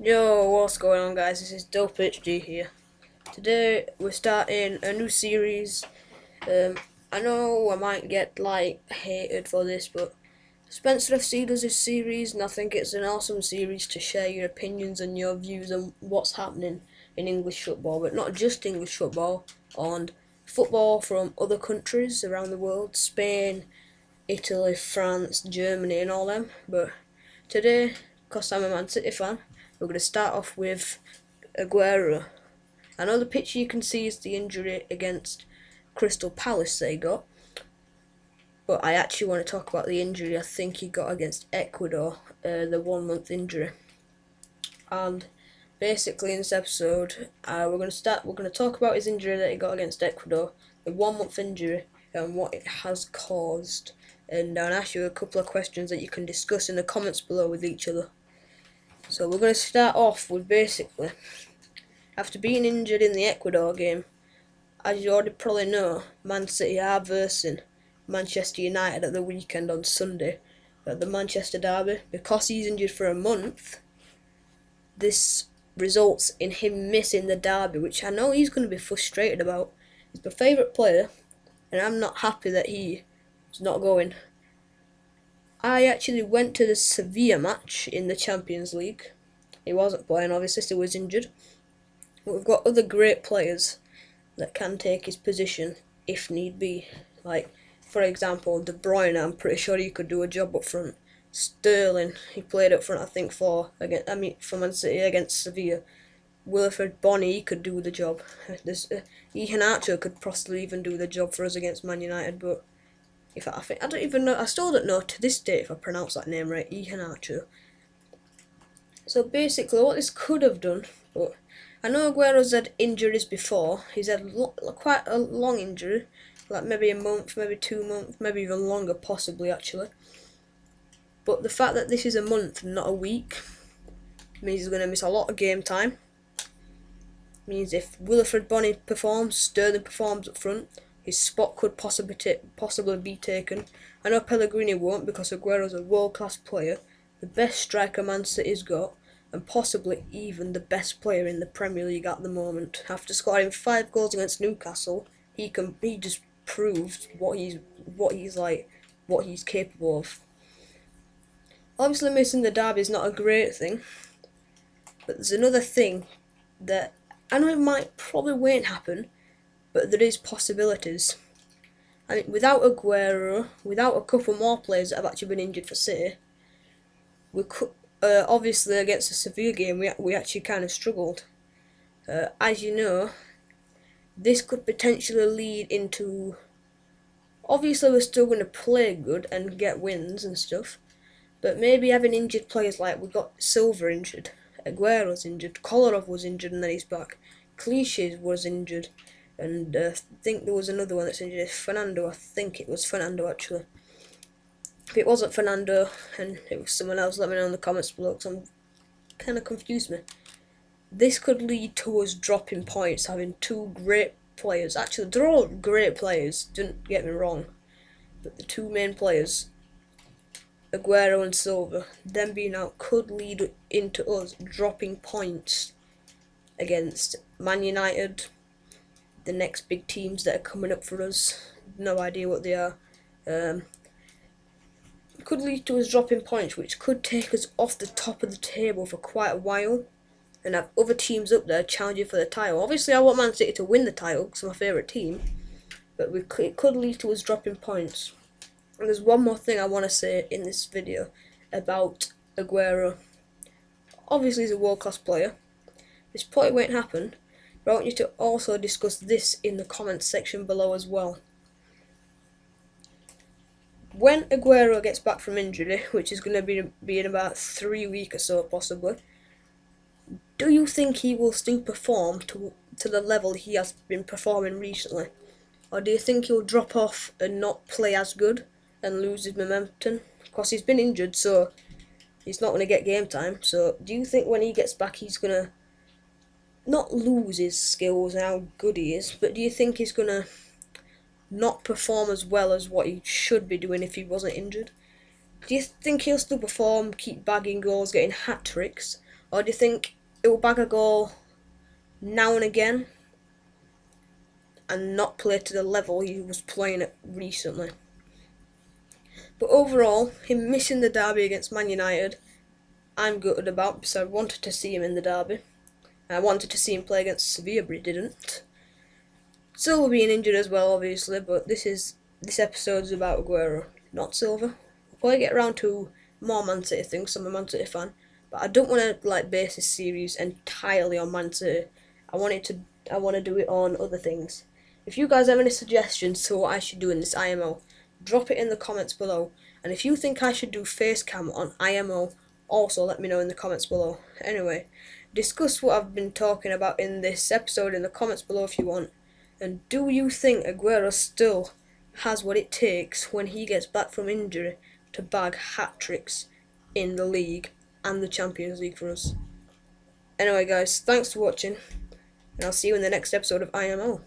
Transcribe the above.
Yo, what's going on, guys? This is Dope HD here. Today we're starting a new series. I know I might get hated for this, but Spencer FC does this series, and I think it's an awesome series to share your opinions and your views on what's happening in English football, but not just English football, on football from other countries around the world, Spain, Italy, France, Germany, and all them. But today, because I'm a Man City fan, we're going to start off with Aguero. I know the picture you can see is the injury against Crystal Palace they got, but I actually want to talk about the injury I think he got against Ecuador, the 1 month injury. And basically in this episode, we're going to talk about his injury that he got against Ecuador, the 1 month injury, and what it has caused. And I'll ask you a couple of questions that you can discuss in the comments below with each other. So we're going to start off with basically, after being injured in the Ecuador game, as you already probably know, Man City are versing Manchester United at the weekend on Sunday at the Manchester derby. Because he's injured for a month, this results in him missing the derby, which I know he's going to be frustrated about. He's my favourite player, and I'm not happy that he's not going. I actually went to the Sevilla match in the Champions League. He wasn't playing, obviously, so he was injured. But we've got other great players that can take his position if need be. Like, for example, De Bruyne, I'm pretty sure he could do a job up front. Sterling, he played up front, I think, for Man City against Sevilla. Wilfred Bonny, he could do the job. Iheanacho could possibly even do the job for us against Man United, but I don't even know. I still don't know to this day if I pronounce that name right. Iheanacho. So basically, what this could have done, but I know Aguero's had injuries before. He's had quite a long injury, like maybe a month, maybe 2 months, maybe even longer, possibly actually. But the fact that this is a month and not a week means he's going to miss a lot of game time. Means if Wilfred Bonny performs, Sterling performs up front, his spot could possibly be taken. I know Pellegrini won't, because Aguero's a world-class player, the best striker Man City's got, and possibly even the best player in the Premier League at the moment. After scoring 5 goals against Newcastle, he just proved what he's capable of. Obviously, missing the derby is not a great thing, but there's another thing that I know it probably won't happen, but there is possibilities. I mean, without Aguero, without a couple more players that have actually been injured for City, we could obviously against the Sevilla game we actually kind of struggled. As you know, this could potentially lead into. Obviously, we're still going to play good and get wins and stuff, but maybe having injured players, like we got Silva injured, Aguero's injured, Kolarov was injured and then he's back, Cliché was injured, and I think there was another one that's injured, Fernando. I think it was Fernando actually. If it wasn't Fernando and it was someone else, let me know in the comments below, because I'm kind of confused me. This could lead to us dropping points, having 2 great players. Actually, they're all great players, don't get me wrong, but the 2 main players, Aguero and Silva, them being out, could lead into us dropping points against Man United, the next big teams that are coming up for us. No idea what they are. Could lead to us dropping points, which could take us off the top of the table for quite a while, and have other teams up there challenging for the title. Obviously, I want Man City to win the title because I'm my favourite team, but it could lead to us dropping points. And there's one more thing I want to say in this video about Aguero. Obviously, he's a world-class player. This probably won't happen, but I want you to also discuss this in the comments section below as well. When Aguero gets back from injury, which is going to be in about 3 weeks or so possibly, do you think he will still perform to the level he has been performing recently? Or do you think he'll drop off and not play as good and lose his momentum? Because he's been injured, so he's not going to get game time. So do you think when he gets back he's going to not lose his skills and how good he is, but do you think he's going to not perform as well as what he should be doing if he wasn't injured? Do you think he'll still perform, keep bagging goals, getting hat-tricks, Or do you think it will bag a goal now and again and not play to the level he was playing at recently? But overall, him missing the derby against Man United, I'm gutted about, because I wanted to see him in the derby. I wanted to see him play against Sevilla, but he didn't. Silva being injured as well, obviously, but this episode's about Aguero, not Silva. We'll probably get around to more Man City things. I'm a Man City fan, but I don't want to base this series entirely on Man City. I want to do it on other things. If you guys have any suggestions to what I should do in this IMO, drop it in the comments below. And if you think I should do face cam on IMO, also let me know in the comments below. Anyway, discuss what I've been talking about in this episode in the comments below if you want. And do you think Aguero still has what it takes when he gets back from injury to bag hat-tricks in the league and the Champions League for us? Anyway guys, thanks for watching, and I'll see you in the next episode of IMO.